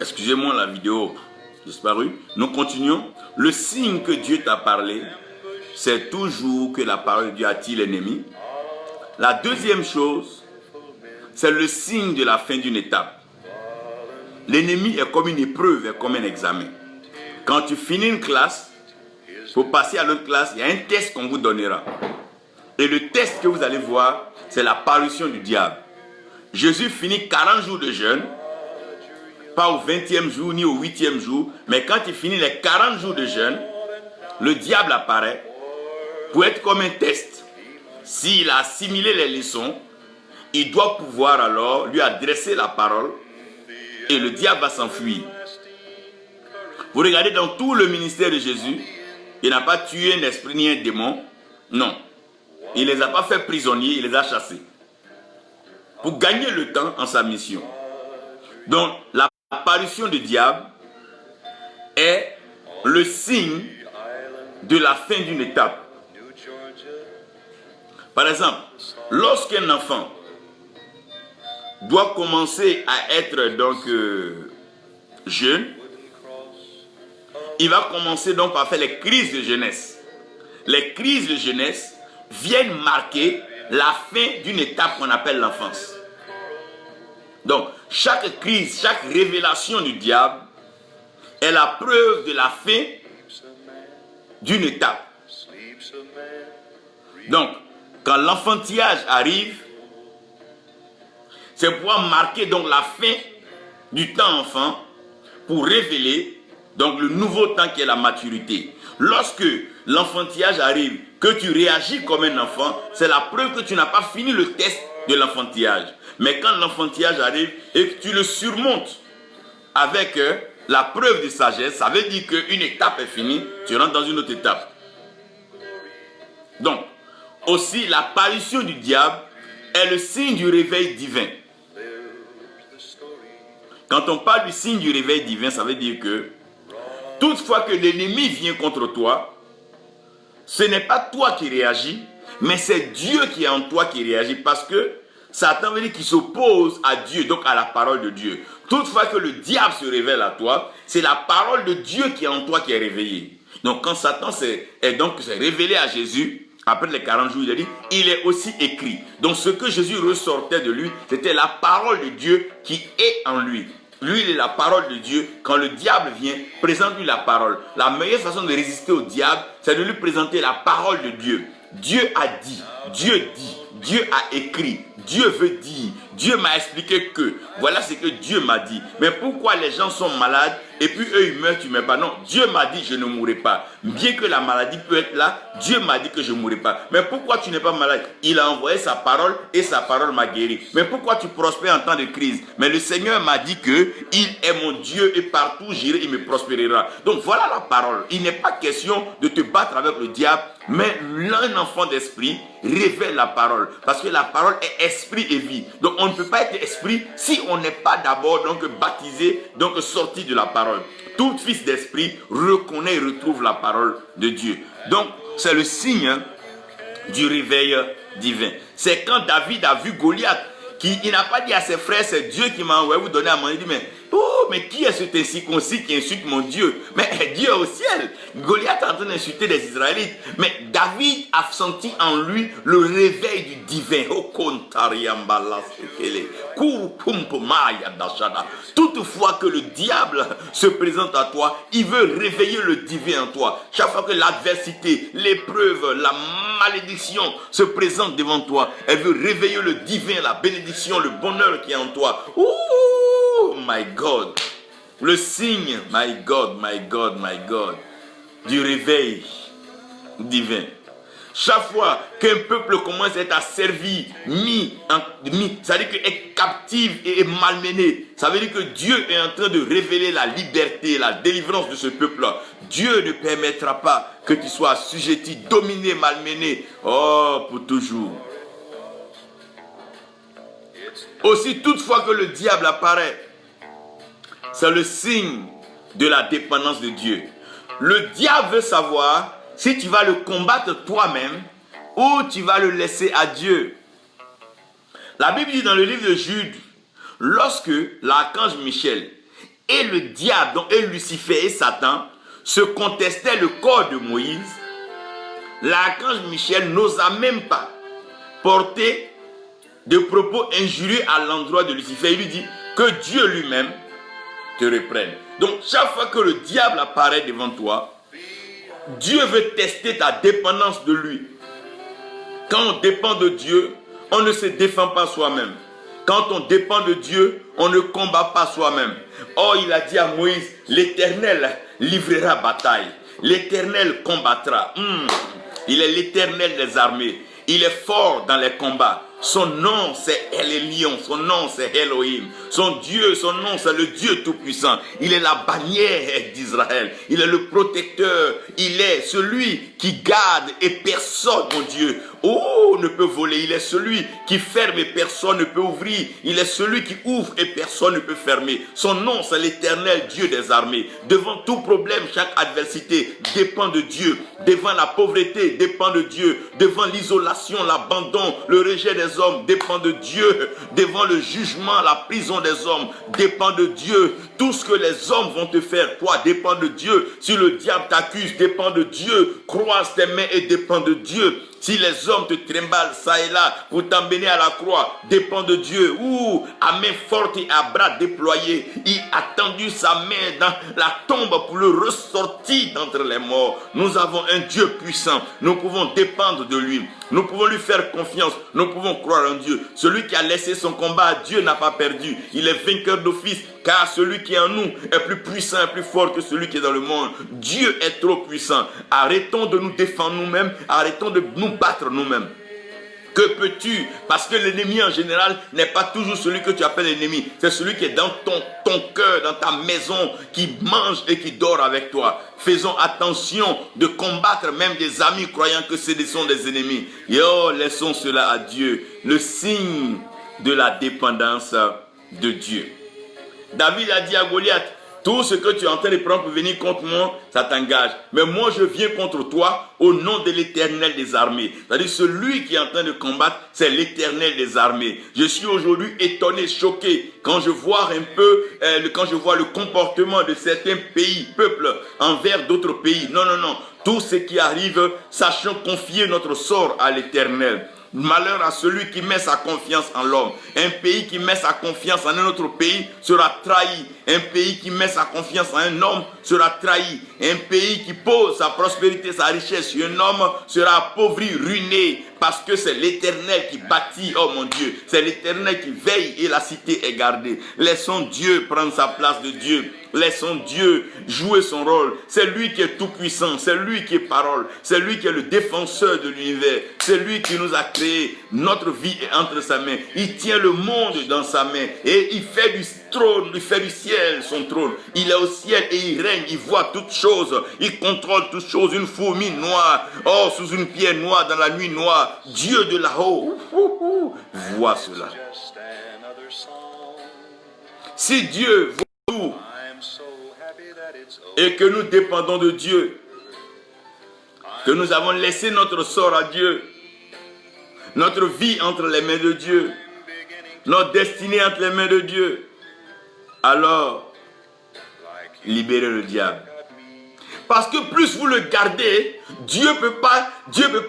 Excusez-moi, la vidéo disparue. Nous continuons. Le signe que Dieu t'a parlé, c'est toujours que la parole de Dieu attire l'ennemi. La deuxième chose, c'est le signe de la fin d'une étape. L'ennemi est comme une épreuve, est comme un examen. Quand tu finis une classe, pour passer à l'autre classe, il y a un test qu'on vous donnera. Et le test que vous allez voir, c'est la parution du diable. Jésus finit 40 jours de jeûne, pas au 20e jour ni au 8e jour, mais quand il finit les 40 jours de jeûne, le diable apparaît pour être comme un test. S'il a assimilé les leçons, il doit pouvoir alors lui adresser la parole et le diable va s'enfuir. Vous regardez dans tout le ministère de Jésus, il n'a pas tué un esprit ni un démon. Non. Il ne les a pas fait prisonniers, il les a chassés. Pour gagner le temps en sa mission. Donc, l'apparition du diable est le signe de la fin d'une étape. Par exemple, lorsqu'un enfant doit commencer à être donc jeune, il va commencer donc par faire les crises de jeunesse. Les crises de jeunesse viennent marquer la fin d'une étape qu'on appelle l'enfance. Donc, chaque crise, chaque révélation du diable est la preuve de la fin d'une étape. Donc, quand l'enfantillage arrive, c'est pour marquer donc la fin du temps enfant pour révéler donc le nouveau temps qui est la maturité. Lorsque l'enfantillage arrive, que tu réagis comme un enfant, c'est la preuve que tu n'as pas fini le test de l'enfantillage. Mais quand l'enfantillage arrive et que tu le surmontes avec la preuve de sagesse, ça veut dire qu'une étape est finie, tu rentres dans une autre étape. Donc, aussi l'apparition du diable est le signe du réveil divin. Quand on parle du signe du réveil divin, ça veut dire que toutefois que l'ennemi vient contre toi, ce n'est pas toi qui réagis, mais c'est Dieu qui est en toi qui réagit, parce que Satan veut dire qu'il s'oppose à Dieu, donc à la parole de Dieu. Toutefois que le diable se révèle à toi, c'est la parole de Dieu qui est en toi qui est réveillée. Donc quand Satan s'est révélé à Jésus, après les 40 jours, il a dit, il est aussi écrit. Donc ce que Jésus ressortait de lui, c'était la parole de Dieu qui est en lui. Lui, il est la parole de Dieu. Quand le diable vient, présente-lui la parole. La meilleure façon de résister au diable, c'est de lui présenter la parole de Dieu. Dieu a dit, Dieu a écrit, Dieu veut dire, Dieu m'a expliqué que, voilà ce que Dieu m'a dit. Mais pourquoi les gens sont malades et puis eux ils meurent, tu ne meurs pas? Non, Dieu m'a dit je ne mourrai pas. Bien que la maladie peut être là, Dieu m'a dit que je ne mourrai pas. Mais pourquoi tu n'es pas malade? Il a envoyé sa parole et sa parole m'a guéri. Mais pourquoi tu prospères en temps de crise? Mais le Seigneur m'a dit que il est mon Dieu et partout j'irai, il me prospérera. Donc voilà la parole. Il n'est pas question de te battre avec le diable, mais un enfant d'esprit révèle la parole. Parce que la parole est esprit et vie. Donc on ne peut pas être esprit si on n'est pas d'abord donc baptisé, donc sorti de la parole. Tout fils d'esprit reconnaît et retrouve la parole de Dieu. Donc c'est le signe du réveil divin. C'est quand David a vu Goliath, il n'a pas dit à ses frères, c'est Dieu qui m'a envoyé vous donner à manger. Il dit, mais qui est cet incirconcis qui insulte mon Dieu? Mais Dieu au ciel. Goliath est en train d'insulter les Israélites. Mais David a senti en lui le réveil du divin. Toutefois que le diable se présente à toi, il veut réveiller le divin en toi. Chaque fois que l'adversité, l'épreuve, la malédiction se présente devant toi, elle veut réveiller le divin, la bénédiction, le bonheur qui est en toi. Oh my God, le signe, my God, du réveil divin. Chaque fois qu'un peuple commence à être asservi, c'est-à-dire qu'il est captif et malmené, ça veut dire que Dieu est en train de révéler la liberté, la délivrance de ce peuple-là. Dieu ne permettra pas que tu sois assujetti, dominé, malmené, pour toujours. Aussi, toutefois que le diable apparaît, c'est le signe de la dépendance de Dieu. Le diable veut savoir si tu vas le combattre toi-même ou tu vas le laisser à Dieu. La Bible dit dans le livre de Jude, lorsque l'archange Michel et le diable, donc, et Lucifer et Satan, se contestaient le corps de Moïse, l'archange Michel n'osa même pas porter de propos injurieux à l'endroit de Lucifer. Il lui dit que Dieu lui-même te reprenne. Donc chaque fois que le diable apparaît devant toi, Dieu veut tester ta dépendance de lui. Quand on dépend de Dieu, on ne se défend pas soi-même. Quand on dépend de Dieu, on ne combat pas soi-même. Or, il a dit à Moïse, l'Éternel livrera bataille. L'Éternel combattra. Il est l'Éternel des armées. Il est fort dans les combats. Son nom, c'est Elion. Son nom, c'est Elohim. Son Dieu, son nom, c'est le Dieu Tout-Puissant. Il est la bannière d'Israël. Il est le protecteur. Il est celui qui garde et personne, mon Dieu, ne peut voler. Il est celui qui ferme et personne ne peut ouvrir. Il est celui qui ouvre et personne ne peut fermer. Son nom, c'est l'Éternel Dieu des armées. Devant tout problème, chaque adversité dépend de Dieu. Devant la pauvreté, dépend de Dieu. Devant l'isolation, l'abandon, le rejet des hommes dépend de Dieu. Devant le jugement, la prison des hommes dépend de Dieu. Tout ce que les hommes vont te faire, toi, dépend de Dieu. Si le diable t'accuse, dépend de Dieu. Croise tes mains et dépend de Dieu. Si les hommes te trimballent ça et là pour t'emmener à la croix, dépend de Dieu. À main forte et à bras déployés, il a tendu sa main dans la tombe pour le ressortir d'entre les morts. Nous avons un Dieu puissant. Nous pouvons dépendre de lui. Nous pouvons lui faire confiance. Nous pouvons croire en Dieu. Celui qui a laissé son combat, Dieu n'a pas perdu. Il est vainqueur d'office. Car celui qui est en nous est plus puissant et plus fort que celui qui est dans le monde. Dieu est trop puissant. Arrêtons de nous défendre nous-mêmes. Arrêtons de nous battre nous-mêmes. Que peux-tu? Parce que l'ennemi en général n'est pas toujours celui que tu appelles l'ennemi. C'est celui qui est dans ton cœur, dans ta maison, qui mange et qui dort avec toi. Faisons attention de combattre même des amis croyant que ce sont des ennemis. Laissons cela à Dieu. Le signe de la dépendance de Dieu. David a dit à Goliath, tout ce que tu es en train de prendre pour venir contre moi, ça t'engage. Mais moi, je viens contre toi au nom de l'Éternel des armées. C'est-à-dire, celui qui est en train de combattre, c'est l'Éternel des armées. Je suis aujourd'hui étonné, choqué, quand je vois un peu, quand je vois le comportement de certains pays, peuples, envers d'autres pays. Non. Tout ce qui arrive, sachons confier notre sort à l'Éternel. Malheur à celui qui met sa confiance en l'homme. Un pays qui met sa confiance en un autre pays sera trahi. Un pays qui met sa confiance en un homme sera trahi. Un pays qui pose sa prospérité, sa richesse sur un homme sera appauvri, ruiné. Parce que c'est l'Éternel qui bâtit, oh mon Dieu. C'est l'Éternel qui veille et la cité est gardée. Laissons Dieu prendre sa place de Dieu. Laissons Dieu jouer son rôle. C'est lui qui est tout puissant. C'est lui qui est parole. C'est lui qui est le défenseur de l'univers. C'est lui qui nous a créé. Notre vie est entre sa main. Il tient le monde dans sa main. Et il fait du trône, il fait du ciel son trône. Il est au ciel et il règne. Il voit toutes choses. Il contrôle toutes choses. Une fourmi noire. Sous une pierre noire dans la nuit noire. Dieu de là-haut voit cela. Si Dieu voit tout et que nous dépendons de Dieu, que nous avons laissé notre sort à Dieu, notre vie entre les mains de Dieu, notre destinée entre les mains de Dieu, alors libérez le diable. Parce que plus vous le gardez, Dieu peut pas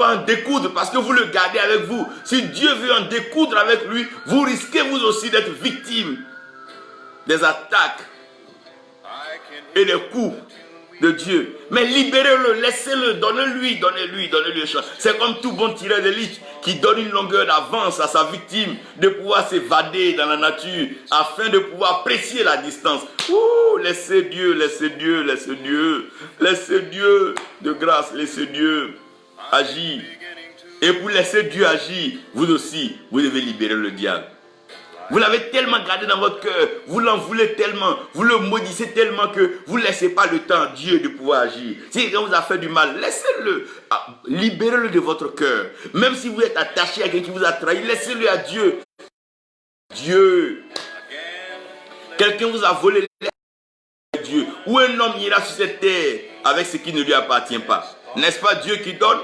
en découdre parce que vous le gardez avec vous. Si Dieu veut en découdre avec lui, vous risquez vous aussi d'être victime des attaques et des coups de Dieu. Mais libérez-le, laissez-le, donnez-lui une chance. C'est comme tout bon tireur d'élite qui donne une longueur d'avance à sa victime de pouvoir s'évader dans la nature afin de pouvoir apprécier la distance. Laissez Dieu de grâce, laissez Dieu agir. Et pour laisser Dieu agir, vous aussi, vous devez libérer le diable. Vous l'avez tellement gardé dans votre cœur, vous l'en voulez tellement, vous le maudissez tellement que vous ne laissez pas le temps à Dieu de pouvoir agir. Si quelqu'un vous a fait du mal, laissez-le, libérez-le de votre cœur. Même si vous êtes attaché à quelqu'un qui vous a trahi, laissez-le à Dieu. Dieu. Quelqu'un vous a volé, Dieu. Ou un homme ira sur cette terre avec ce qui ne lui appartient pas. N'est-ce pas Dieu qui donne?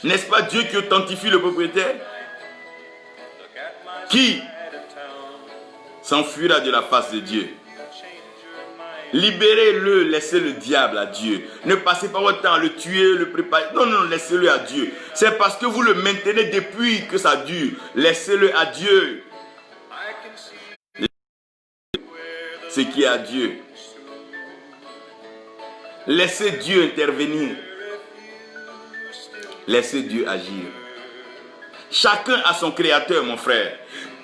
N'est-ce pas Dieu qui authentifie le propriétaire? Qui s'enfuira de la face de Dieu. Libérez-le, laissez le diable à Dieu. Ne passez pas votre temps à le tuer, le préparer. Non, non, laissez-le à Dieu. C'est parce que vous le maintenez depuis que ça dure. Laissez-le à Dieu. Ce qui est à Dieu. Laissez Dieu intervenir. Laissez Dieu agir. Chacun a son créateur, mon frère.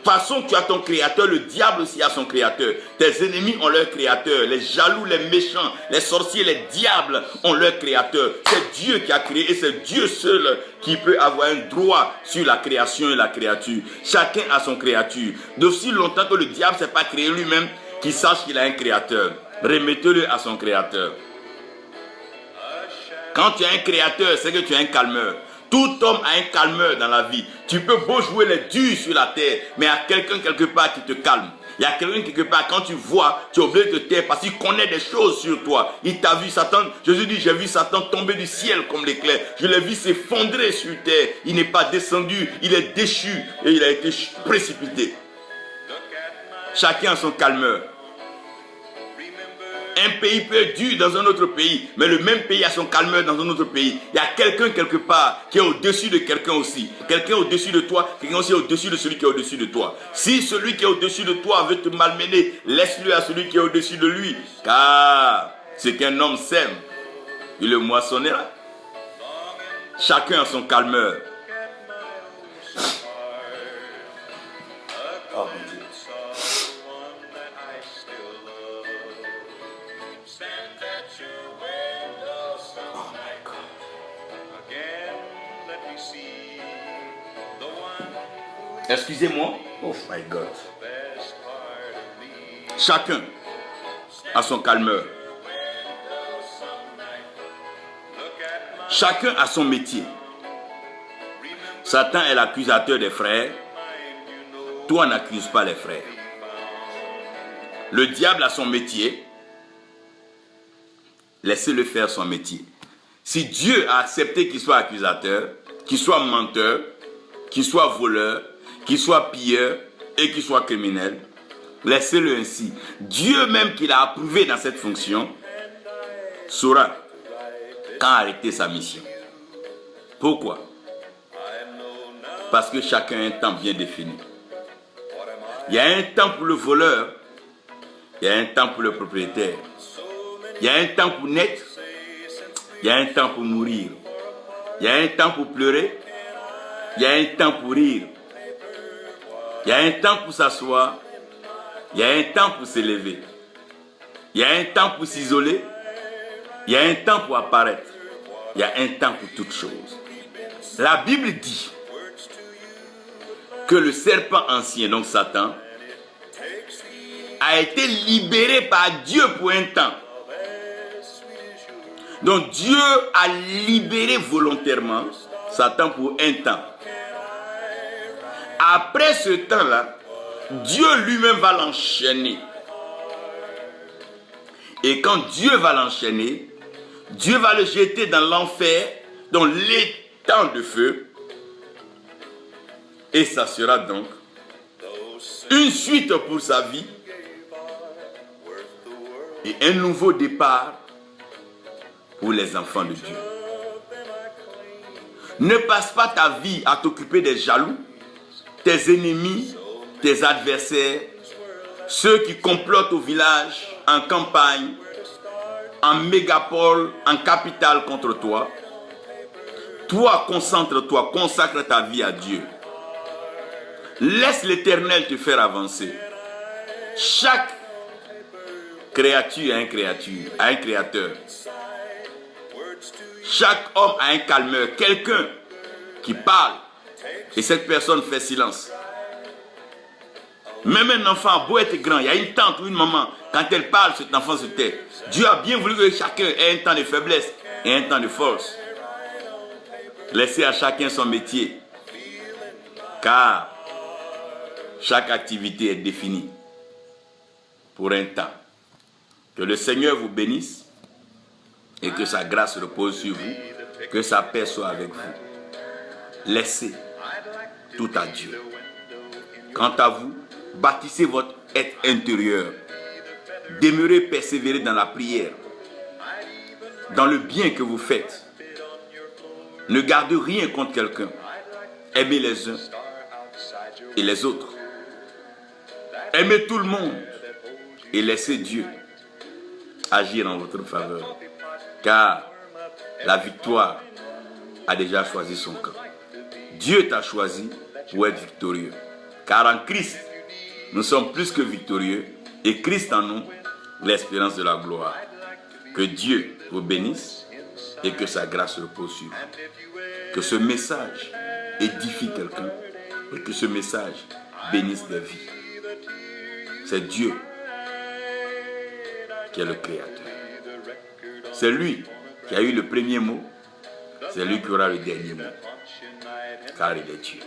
De toute façon, tu as ton créateur, le diable aussi a son créateur. Tes ennemis ont leur créateur. Les jaloux, les méchants, les sorciers, les diables ont leur créateur. C'est Dieu qui a créé et c'est Dieu seul qui peut avoir un droit sur la création et la créature. Chacun a son créature. D'aussi longtemps que le diable ne s'est pas créé lui-même, qu'il sache qu'il a un créateur. Remettez-le à son créateur. Quand tu as un créateur, c'est que tu as un calmeur. Tout homme a un calmeur dans la vie. Tu peux beau jouer les durs sur la terre, mais il y a quelqu'un quelque part qui te calme. Il y a quelqu'un quelque part, quand tu vois, tu es obligé de te taire parce qu'il connaît des choses sur toi. Il t'a vu Satan. Jésus dit, j'ai vu Satan tomber du ciel comme l'éclair. Je l'ai vu s'effondrer sur terre. Il n'est pas descendu, il est déchu et il a été précipité. Chacun a son calmeur. Un pays peut être dur dans un autre pays, mais le même pays a son calmeur dans un autre pays. Il y a quelqu'un quelque part qui est au-dessus de quelqu'un aussi. Quelqu'un au-dessus de toi, quelqu'un aussi au-dessus de celui qui est au-dessus de toi. Si celui qui est au-dessus de toi veut te malmener, laisse-le à celui qui est au-dessus de lui. Car ce qu'un homme sème, il le moissonnera. Chacun a son calmeur. Oh, mon Dieu. Excusez-moi. Oh my God. Chacun a son calmeur. Chacun a son métier. Satan est l'accusateur des frères. Toi, n'accuse pas les frères. Le diable a son métier. Laissez-le faire son métier. Si Dieu a accepté qu'il soit accusateur, qu'il soit menteur, qu'il soit voleur, qu'il soit pilleur et qu'il soit criminel, laissez-le ainsi. Dieu même qui l'a approuvé dans cette fonction saura quand arrêter sa mission. Pourquoi? Parce que chacun a un temps bien défini. Il y a un temps pour le voleur, il y a un temps pour le propriétaire, il y a un temps pour naître, il y a un temps pour mourir, il y a un temps pour pleurer, il y a un temps pour rire, il y a un temps pour s'asseoir, il y a un temps pour s'élever, il y a un temps pour s'isoler, il y a un temps pour apparaître, il y a un temps pour toutes choses. La Bible dit que le serpent ancien, donc Satan, a été libéré par Dieu pour un temps. Donc Dieu a libéré volontairement Satan pour un temps. Après ce temps-là, Dieu lui-même va l'enchaîner. Et quand Dieu va l'enchaîner, Dieu va le jeter dans l'enfer, dans l'étang de feu. Et ça sera donc une suite pour sa vie et un nouveau départ pour les enfants de Dieu. Ne passe pas ta vie à t'occuper des jaloux, tes ennemis, tes adversaires, ceux qui complotent au village, en campagne, en mégapole, en capitale contre toi. Toi, concentre-toi, consacre ta vie à Dieu. Laisse l'Éternel te faire avancer. Chaque créature a un créateur. Chaque homme a un calmeur, quelqu'un qui parle et cette personne fait silence. Même un enfant, beau être grand, il y a une tante ou une maman, quand elle parle, cet enfant se tait. Dieu a bien voulu que chacun ait un temps de faiblesse et un temps de force. Laissez à chacun son métier, car chaque activité est définie pour un temps. Que le Seigneur vous bénisse et que sa grâce repose sur vous, que sa paix soit avec vous. Laissez tout à Dieu. Quant à vous, bâtissez votre être intérieur. Demeurez persévérer dans la prière, dans le bien que vous faites. Ne gardez rien contre quelqu'un. Aimez les uns et les autres. Aimez tout le monde et laissez Dieu agir en votre faveur. Car la victoire a déjà choisi son camp. Dieu t'a choisi pour être victorieux. Car en Christ, nous sommes plus que victorieux et Christ en nous, l'espérance de la gloire. Que Dieu vous bénisse et que sa grâce repose sur vous. Que ce message édifie quelqu'un et que ce message bénisse des vies. C'est Dieu qui est le Créateur. C'est lui qui a eu le premier mot. C'est lui qui aura le dernier mot. Car il est Dieu.